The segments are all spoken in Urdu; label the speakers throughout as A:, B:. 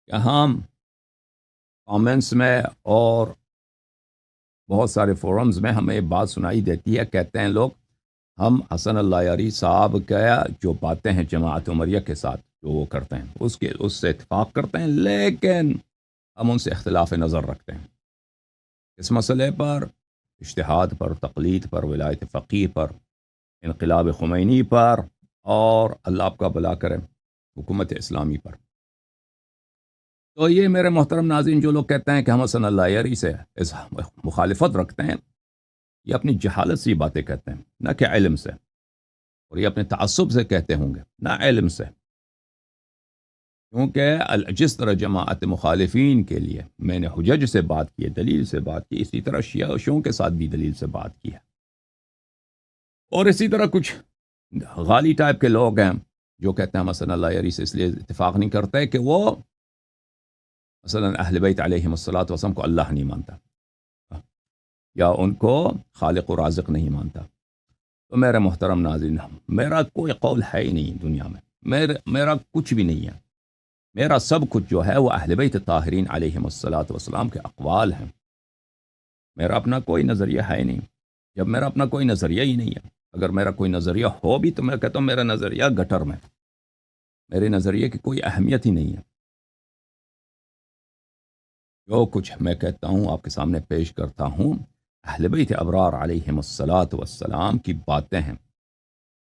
A: یہاں کامنٹس میں اور بہت سارے فورمز میں ہمیں یہ بات سنائی دیتی ہے، کہتے ہیں لوگ ہم حسن اللہ یاری صاحب کا جو باتیں ہیں جماعت عمریہ کے ساتھ جو وہ کرتے ہیں اس سے اتفاق کرتے ہیں، لیکن ہم ان سے اختلاف نظر رکھتے ہیں اس مسئلے پر، اجتہاد پر، تقلید پر، ولایت فقیہ پر، انقلاب خمینی پر، اور اللہ آپ کا بھلا کرے حکومت اسلامی پر۔ تو یہ میرے محترم ناظرین جو لوگ کہتے ہیں کہ ہم حسن اللہ یاری سے اس مخالفت رکھتے ہیں، یہ اپنی جہالت سے یہ باتیں کہتے ہیں، نہ کہ علم سے، اور یہ اپنے تعصب سے کہتے ہوں گے، نہ علم سے، کیونکہ جس طرح جماعت مخالفین کے لیے میں نے حجج سے بات کی ہے، دلیل سے بات کی، اسی طرح شیعوں کے ساتھ بھی دلیل سے بات کی ہے، اور اسی طرح کچھ غالی ٹائپ کے لوگ ہیں جو کہتے ہیں ہم حسن اللہ یاری سے اس لیے اتفاق نہیں کرتے کہ وہ مثلا اہل بیت علیہم الصلوۃ والسلام کو اللہ نہیں مانتا، یا ان کو خالق و رازق نہیں مانتا۔ تو میرے محترم ناظرین، میرا کوئی قول ہے ہی نہیں دنیا میں، میرا کچھ بھی نہیں ہے، میرا سب کچھ جو ہے وہ اہل بیت طاہرین علیہم الصلوۃ والسلام کے اقوال ہیں، میرا اپنا کوئی نظریہ ہے ہی نہیں۔ جب میرا اپنا کوئی نظریہ ہی نہیں ہے، اگر میرا کوئی نظریہ ہو بھی تو میں کہتا ہوں میرا نظریہ گٹر میں، میرے نظریے کی کوئی اہمیت ہی نہیں ہے۔ جو کچھ میں کہتا ہوں آپ کے سامنے پیش کرتا ہوں، اہل بیت ابرار علیہم الصلوۃ والسلام کی باتیں ہیں،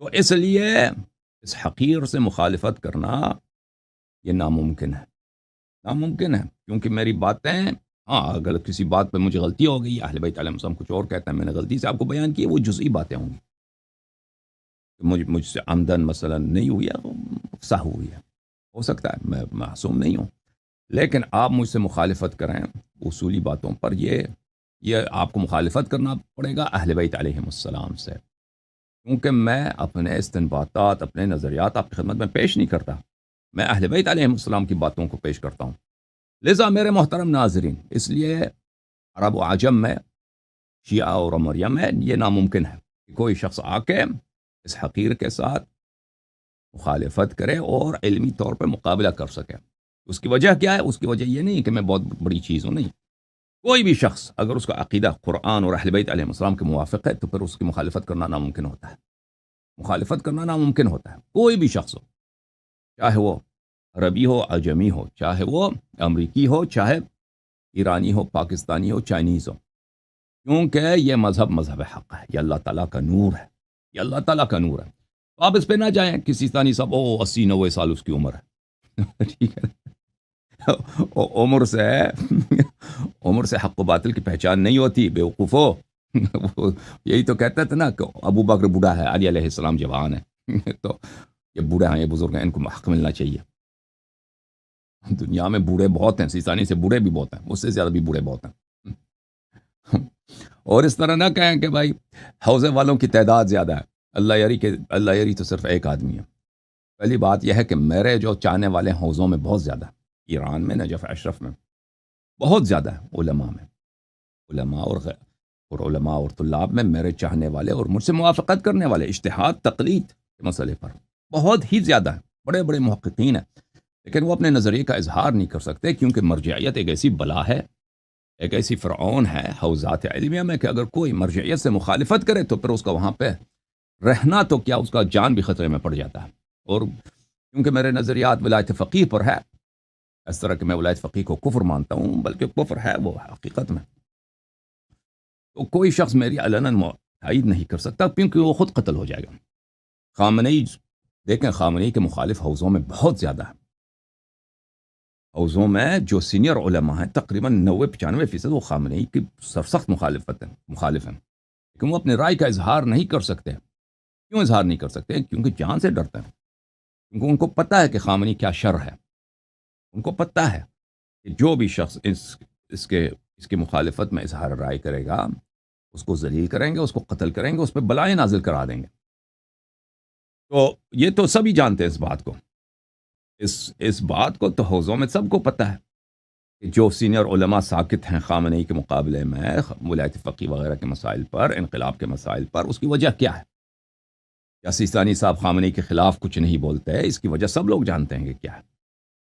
A: تو اس لیے اس حقیر سے مخالفت کرنا یہ ناممکن ہے، ناممکن ہے، کیونکہ میری باتیں، ہاں اگر کسی بات پہ مجھے غلطی ہو گئی، اہل بیت علیہم السلام کچھ اور کہتے ہیں، میں نے غلطی سے آپ کو بیان کی، وہ جزئی باتیں ہوں گی، مجھ سے آمدن مثلا نہیں ہوئی ہے، سہو ہوئی ہے، ہو سکتا ہے، میں معصوم نہیں ہوں، لیکن آپ مجھ سے مخالفت کریں اصولی باتوں پر، یہ آپ کو مخالفت کرنا پڑے گا اہل بیت علیہم السلام سے، کیونکہ میں اپنے استنباطات، اپنے نظریات آپ کی خدمت میں پیش نہیں کرتا، میں اہل بیت علیہم السلام کی باتوں کو پیش کرتا ہوں۔ لذا میرے محترم ناظرین، اس لیے عرب و عجم میں، شیعہ اور عمریہ میں یہ ناممکن ہے کہ کوئی شخص آ کے اس حقیر کے ساتھ مخالفت کرے اور علمی طور پہ مقابلہ کر سکے۔ اس کی وجہ کیا ہے؟ اس کی وجہ یہ نہیں کہ میں بہت بڑی چیز ہوں، نہیں، کوئی بھی شخص اگر اس کا عقیدہ قرآن اور اہل بیت علیہ السلام کے موافق ہے تو پھر اس کی مخالفت کرنا ناممکن ہوتا ہے، مخالفت کرنا ناممکن ہوتا ہے، کوئی بھی شخص ہو، چاہے وہ عربی ہو، عجمی ہو، چاہے وہ امریکی ہو، چاہے ایرانی ہو، پاکستانی ہو، چائنیز ہو، کیونکہ یہ مذہب حق ہے، یہ اللہ تعالیٰ کا نور ہے، یہ اللہ تعالیٰ کا نور ہے، تو آپ اس پہ نہ جائیں کسی ثانی صاحب 80-90 سال اس کی عمر ہے ٹھیک ہے، عمر سے حق و باطل کی پہچان نہیں ہوتی، بیوقوفو یہی تو کہتا تھا نا کہ ابو بکر بوڑھا ہے، علی علیہ السلام جوان ہے تو یہ بوڑھے ہیں، یہ بزرگ ہیں، ان کو حق ملنا چاہیے۔ دنیا میں بوڑھے بہت ہیں، سیسانی سے بوڑھے بھی بہت ہیں، اس سے زیادہ بھی بوڑھے بہت ہیں اور اس طرح نہ کہیں کہ بھائی حوضے والوں کی تعداد زیادہ ہے، اللہ یاری تو صرف ایک آدمی ہے۔ پہلی بات یہ ہے کہ میرے جو چاہنے والے حوضوں میں بہت زیادہ ہے، ایران میں، نجف اشرف میں بہت زیادہ ہے، علماء اور طلاب میں میرے چاہنے والے اور مجھ سے موافقت کرنے والے اجتہاد تقلید کے مسئلے پر بہت ہی زیادہ ہیں، بڑے بڑے محققین ہیں، لیکن وہ اپنے نظریے کا اظہار نہیں کر سکتے، کیونکہ مرجعیت ایک ایسی بلا ہے، ایک ایسی فرعون ہے حوزات علمیہ میں کہ اگر کوئی مرجعیت سے مخالفت کرے تو پھر اس کا وہاں پہ رہنا تو کیا، اس کا جان بھی خطرے میں پڑ جاتا ہے۔ اور کیونکہ میرے نظریات ولایت فقیہ پر ہے، اس طرح کہ میں ولایت فقیہ کو کفر مانتا ہوں، بلکہ کفر ہے وہ حقیقت میں، تو کوئی شخص میری علناً تائید نہیں کر سکتا، کیونکہ وہ خود قتل ہو جائے گا۔ خامنئی دیکھیں، خامنئی کے مخالف حوزوں میں بہت زیادہ ہے، حوزوں میں جو سینئر علماء ہیں تقریباً 90-95% وہ خامنئی کی سرسخت مخالف ہیں، لیکن وہ اپنے رائے کا اظہار نہیں کر سکتے۔ کیوں اظہار نہیں کر سکتے؟ کیونکہ جان سے ڈرتے ہیں، کیونکہ ان کو پتہ ہے کہ خامنئی کیا شر ہے، ان کو پتہ ہے کہ جو بھی شخص اس کی مخالفت میں اظہار رائے کرے گا، اس کو ذلیل کریں گے، اس کو قتل کریں گے، اس پہ بلائیں نازل کرا دیں گے۔ تو یہ تو سبھی جانتے ہیں اس بات کو، اس بات کو تو حوزوں میں سب کو پتہ ہے کہ جو سینئر علماء ساکت ہیں خامنئی کے مقابلے میں ولایت فقیہ وغیرہ کے مسائل پر، انقلاب کے مسائل پر، اس کی وجہ کیا ہے؟ یا سیستانی صاحب خامنئی کے خلاف کچھ نہیں بولتے، اس کی وجہ سب لوگ جانتے ہیں کہ کیا ہے۔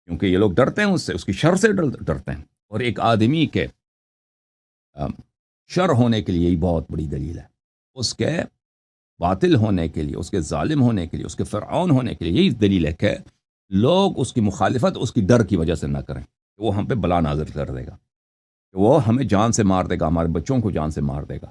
A: کیونکہ یہ لوگ ڈرتے ہیں اس سے، اس کی شر سے ڈرتے ہیں، اور ایک آدمی کے شر ہونے کے لیے یہی بہت بڑی دلیل ہے، اس کے باطل ہونے کے لیے، اس کے ظالم ہونے کے لیے، اس کے فرعون ہونے کے لیے یہی دلیل ہے کہ لوگ اس کی مخالفت اس کی ڈر کی وجہ سے نہ کریں کہ وہ ہم پہ بلا نازل کر دے گا، کہ وہ ہمیں جان سے مار دے گا، ہمارے بچوں کو جان سے مار دے گا۔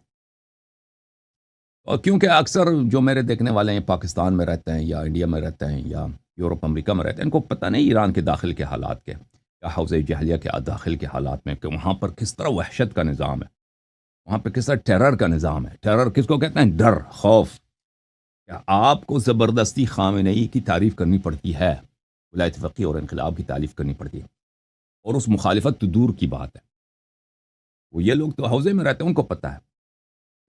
A: اور کیونکہ اکثر جو میرے دیکھنے والے ہیں پاکستان میں رہتے ہیں یا انڈیا میں رہتے ہیں یا یورپ امریکہ میں رہتے ہیں، ان کو پتہ نہیں ایران کے داخل کے حالات کے یا حوض جہلیہ کے داخل کے حالات میں، کہ وہاں پر کس طرح وحشت کا نظام ہے، وہاں پہ کس طرح ٹیرر کا نظام ہے۔ ٹیرر کس کو کہتے ہیں؟ ڈر، خوف۔ کیا آپ کو زبردستی خامنئی کی تعریف کرنی پڑتی ہے، ولایت فقیہ اور انقلاب کی تعریف کرنی پڑتی ہے، اور اس مخالفت تو دور کی بات ہے۔ وہ یہ لوگ تو حوضے میں رہتے ہیں، ان کو پتہ ہے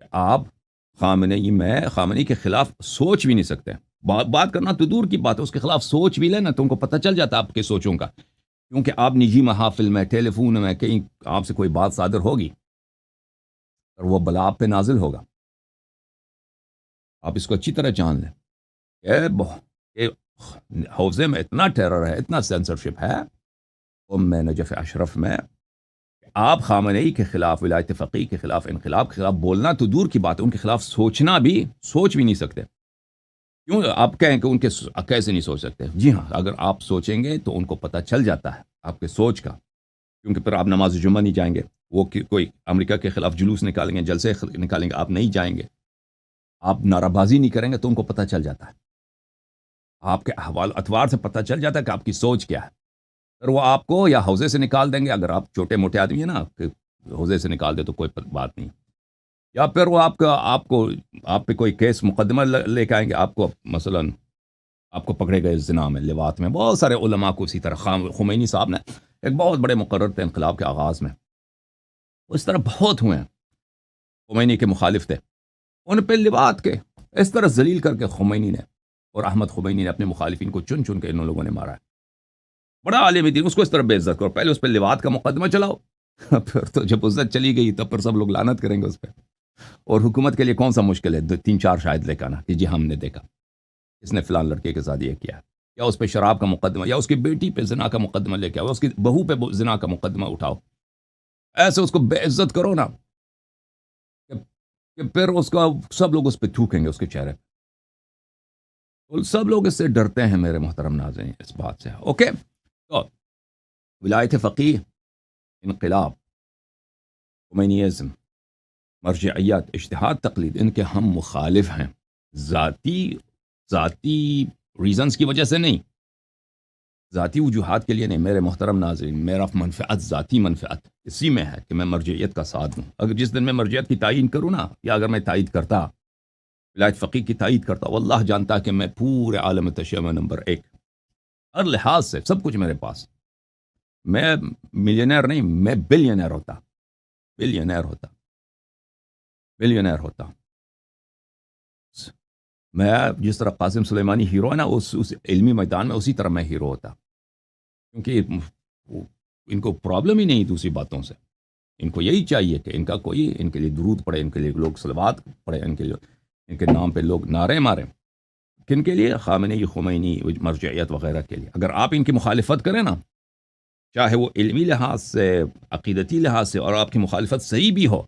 A: کہ آپ خامنئی کے خلاف سوچ بھی نہیں سکتے، بات کرنا تو دور کی بات ہے، اس کے خلاف سوچ بھی لینا تو ان کو پتہ چل جاتا ہے آپ کے سوچوں کا، کیونکہ آپ نجی محافل میں، ٹیلی فون میں، کہیں آپ سے کوئی بات صادر ہوگی اور وہ بلا آپ پہ نازل ہوگا۔ آپ اس کو اچھی طرح جان لیں کہ حوضے میں اتنا ٹیرر ہے، اتنا سینسرشپ ہے، میں نجف اشرف میں آپ خامنئی کے خلاف، ولایت فقیہ کے خلاف، انقلاب کے خلاف بولنا تو دور کی بات ہے، ان کے خلاف سوچنا بھی، سوچ بھی نہیں سکتے۔ کیوں آپ کہیں کہ ان کے کیسے نہیں سوچ سکتے؟ جی ہاں، اگر آپ سوچیں گے تو ان کو پتہ چل جاتا ہے آپ کے سوچ کا، کیونکہ پھر آپ نماز جمعہ نہیں جائیں گے، وہ کوئی امریکہ کے خلاف جلوس نکالیں گے، جلسے نکالیں گے، آپ نہیں جائیں گے، آپ نعرہ بازی نہیں کریں گے، تو ان کو پتہ چل جاتا ہے، آپ کے احوال اتوار سے پتہ چل جاتا ہے کہ آپ کی سوچ کیا ہے۔ پھر وہ آپ کو یا حوزے سے نکال دیں گے، اگر آپ چھوٹے موٹے آدمی ہیں نا کہ حوزے سے نکال دے تو کوئی بات نہیں، یا پھر وہ آپ پہ کوئی کیس مقدمہ لے کے آئیں گے، آپ کو مثلا آپ کو پکڑے گئے زنا میں، لواط میں، بہت سارے علماء کو اسی طرح خمینی صاحب نے ایک بہت بڑے مقرر تھے انقلاب کے آغاز میں، اس طرح بہت ہوئے ہیں خمینی کے مخالف تھے، ان پہ لواط کے اس طرح ذلیل کر کے خمینی نے اور احمد خمینی نے اپنے مخالفین کو چن چن کے ان لوگوں نے مارا ہے۔ بڑا عالم دین، اس کو اس طرح بے عزت کرو، پہلے اس پہ لواط کا مقدمہ چلاؤ، پھر تو جب عزت چلی گئی تب پھر سب لوگ لعنت کریں گے اس پہ۔ اور حکومت کے لیے کون سا مشکل ہے 2-3-4 شاہد لے کے آنا کہ جی ہم نے دیکھا اس نے فلان لڑکے کے ساتھ یہ کیا، یا اس پہ شراب کا مقدمہ، یا اس کی بیٹی پہ زنا کا مقدمہ لے کے آؤ، اس کی بہو پہ زنا کا مقدمہ اٹھاؤ، ایسے اس کو بے عزت کرو نا کہ پھر اس کا سب لوگ اس پہ تھوکیں گے، اس کے چہرے پہ۔ سب لوگ اس سے ڈرتے ہیں میرے محترم ناظرین، اس بات سے۔ اوکے، تو ولایت فقیہ، انقلاب، خمینیزم، مرجعیت، اجتہاد، تقلید، ان کے ہم مخالف ہیں، ذاتی ریزنز کی وجہ سے نہیں، ذاتی وجوہات کے لیے نہیں۔ میرے محترم ناظرین، میرا منفعت، ذاتی منفعت اسی میں ہے کہ میں مرجعیت کا ساتھ دوں۔ اگر جس دن میں مرجعیت کی تعیین کروں نا، یا اگر میں تائید کرتا، ولایت فقیہ کی تائید کرتا، واللہ جانتا کہ میں پورے عالم تشیع میں نمبر 1، ہر لحاظ سے، سب کچھ میرے پاس، میں ملینئر نہیں، میں بلینئر ہوتا، بلینئر ہوتا۔ میں جس طرح قاسم سلیمانی ہیرو ہے نا، اس علمی میدان میں، اسی طرح میں ہیرو ہوتا، کیونکہ ان کو پرابلم ہی نہیں دوسری باتوں سے، ان کو یہی چاہیے کہ ان کے لیے درود پڑھے، ان کے لیے لوگ صلوات پڑھے، ان کے نام پہ لوگ نعرے ماریں۔ کن کے لیے؟ خمینی، مرجعیت وغیرہ کے لیے۔ اگر آپ ان کی مخالفت کریں نا، چاہے وہ علمی لحاظ سے، عقیدتی لحاظ سے، اور آپ کی مخالفت صحیح بھی ہو،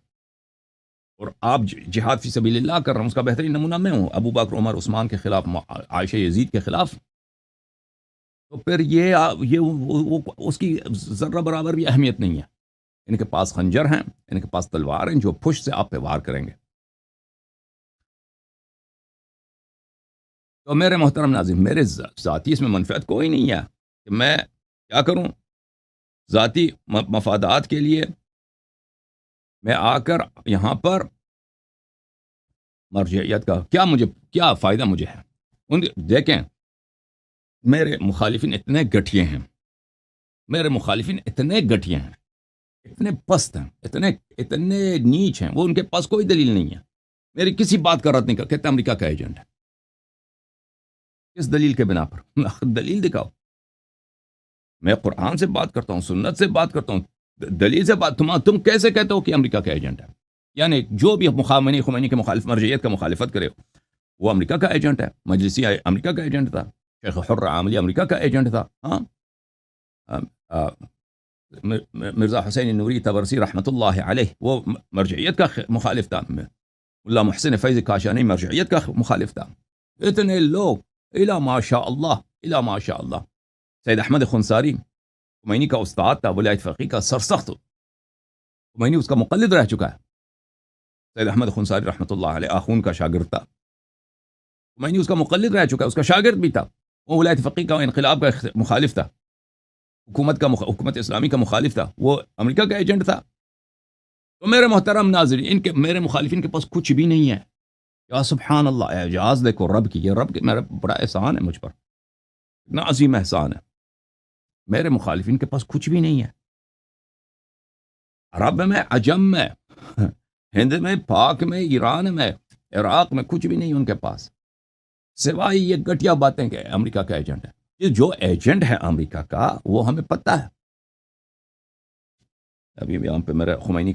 A: اور آپ جہاد فی سبیل اللہ کر رہے ہیں، اس کا بہترین نمونہ میں ہوں، ابو بکر، عمر، عثمان کے خلاف، عائشہ، یزید کے خلاف، تو پھر وہ اس کی ذرہ برابر بھی اہمیت نہیں ہے۔ ان کے پاس خنجر ہیں، ان کے پاس تلوار ہیں، جو پشت سے آپ پہ وار کریں گے۔ تو میرے محترم ناظرین، میرے ذاتی اس میں منفعت کوئی نہیں ہے کہ میں کیا کروں، ذاتی مفادات کے لیے میں آ کر یہاں پر مرجعیت کا کیا فائدہ مجھے ہے۔ دیکھیں، میرے مخالفین اتنے گٹھیے ہیں، اتنے پست ہیں، اتنے نیچ ہیں، وہ ان کے پاس کوئی دلیل نہیں ہے، میری کسی بات کا رد نہیں کہتے امریکہ کا ایجنٹ ہے۔ کس دلیل کے بنا پر؟ دلیل دکھاؤ۔ میں قرآن سے بات کرتا ہوں، سنت سے بات کرتا ہوں، دلیل سے بات۔ تم کیسے کہتے ہو کہ امریکہ کا ایجنٹ ہے؟ یعنی جو بھی خمینی کے مخالف، مرجعیت کا مخالفت کرے وہ امریکہ کا ایجنٹ ہے۔ مجلسی امریکہ کا ایجنٹ تھا، شیخ حر عاملی امریکہ کا ایجنٹ تھا۔ ہاں، مرزا حسین نوری تبرسی رحمۃ اللہ علیہ، وہ مرجعیت کا مخالف تھا. ملا محسن فیض کاشانی مرجعیت کا مخالف تھا. اتنے لوگ الا ماشاء اللہ، الا ماشاء اللہ. سید احمد خنساری خمینی کا استاد تھا، ولایت فقیہ کا سرسخت. خمینی اس کا مقلد رہ چکا ہے. سید احمد خنساری رحمۃ اللہ علیہ آخون کا شاگرد تھا. خمینی اس کا مقلد رہ چکا ہے، اس کا شاگرد بھی تھا. وہ ولایت فقیہ کا انقلاب کا مخالف تھا، حکومت اسلامی کا مخالف تھا، وہ امریکہ کا ایجنٹ تھا. تو میرے محترم ناظرین، میرے مخالفین کے پاس کچھ بھی نہیں ہے. یا سبحان اللہ، اعجاز دیکھو رب کی. یہ رب کے میرا بڑا احسان ہے مجھ پر، اتنا عظیم احسان ہے. میرے مخالفین کے پاس کچھ بھی نہیں ہے. عرب میں، عجم میں، ہند میں، پاک میں، ایران میں، عراق میں کچھ بھی نہیں ان کے پاس، سوائے یہ گٹیا باتیں کہ امریکہ کا ایجنٹ ہے. یہ جو ایجنٹ ہے امریکہ کا، وہ ہمیں پتہ ہے. ابھی یہاں پہ میرا خمینی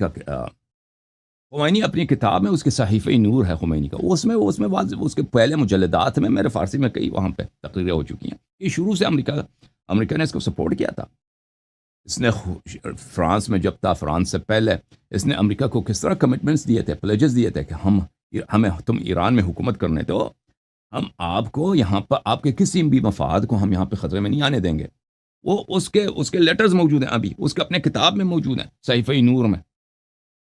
A: اپنی کتاب میں، اس کے صحیفہ نور ہے خمینی کا، اس میں واضح، اس کے پہلے مجلدات میں میرے فارسی میں کئی وہاں پہ تقریریں ہو چکی ہیں. یہ شروع سے امریکہ نے اس کو سپورٹ کیا تھا. اس نے فرانس میں جب تھا، فرانس سے پہلے اس نے امریکہ کو کس طرح کمٹمنٹس دیے تھے، پلیجز دیے تھے کہ ہمیں تم ایران میں حکومت کرنے دو، ہم آپ کو یہاں پر آپ کے کسی بھی مفاد کو ہم یہاں پہ خطرے میں نہیں آنے دیں گے. وہ اس کے لیٹرز موجود ہیں، ابھی اس کے اپنے کتاب میں موجود ہیں، صحیفہ نور میں.